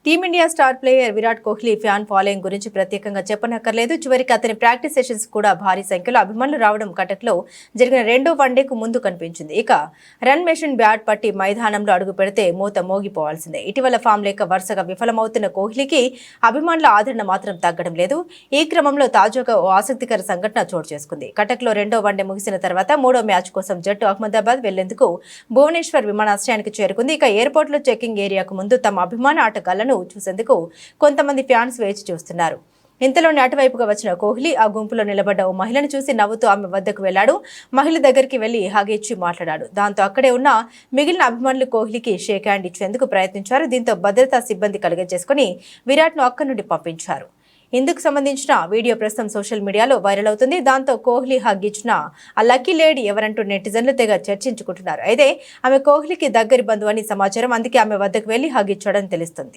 Team India star player Virat Kohli fan following గురించి ప్రత్యేకంగా చెప్పనక్కర్లేదు. చివరికి అతని ప్రాక్టీస్ సెషన్స్ కూడా భారీ సంఖ్యలో అభిమానులు రావడం కటక్లో జరిగిన రెండో వన్డేకు ముందు కనిపించింది. ఇక రన్ మెషిన్ బ్యాట్ పట్టి మైదానంలో అడుగు పెడితే మూత మోగిపోవాల్సిందే. ఇటీవల ఫామ్ లేక వరుసగా విఫలమవుతున్న కోహ్లీకి అభిమానుల ఆదరణ మాత్రం తగ్గడం లేదు. ఈ క్రమంలో తాజాగా ఓ ఆసక్తికర సంఘటన చోటు చేసుకుంది. కటక్లో రెండో వన్డే ముగిసిన తర్వాత మూడో మ్యాచ్ కోసం జట్టు అహ్మదాబాద్ వెళ్లేందుకు భువనేశ్వర్ విమానాశ్రయానికి చేరుకుంది. ఇక ఎయిర్పోర్ట్ లో చెకింగ్ ఏరియాకు ముందు తమ అభిమాన ఆటగాళ్లను చూసేందుకు కొంతమంది ఫ్యాన్స్ వేచి చూస్తున్నారు. ఇంతలోనే అటువైపుగా వచ్చిన కోహ్లీ ఆ గుంపులో నిలబడ్డ ఓ మహిళను చూసి నవ్వుతూ ఆమె వద్దకు వెళ్లాడు. మహిళ దగ్గరికి వెళ్లి హాగిచ్చి మాట్లాడాడు. దాంతో అక్కడే ఉన్న మిగిలిన అభిమానులు కోహ్లీకి షేక్ హ్యాండ్ ఇచ్చేందుకు ప్రయత్నించారు. దీంతో భద్రతా సిబ్బంది కలుగజేసుకుని విరాట్ను అక్కడి నుండి పంపించారు. ఇందుకు సంబంధించిన వీడియో ప్రస్తుతం సోషల్ మీడియాలో వైరల్ అవుతుంది. దాంతో కోహ్లీ హగ్ ఇచ్చిన ఆ లక్కీ లేడీ ఎవరంటూ నెటిజన్లు తెగ చర్చించుకుంటున్నారు. అయితే ఆమె కోహ్లీకి దగ్గరి బంధువు అని సమాచారం. అందుకే ఆమె వద్దకు వెళ్లి హగ్ ఇచ్చాడని తెలుస్తుంది.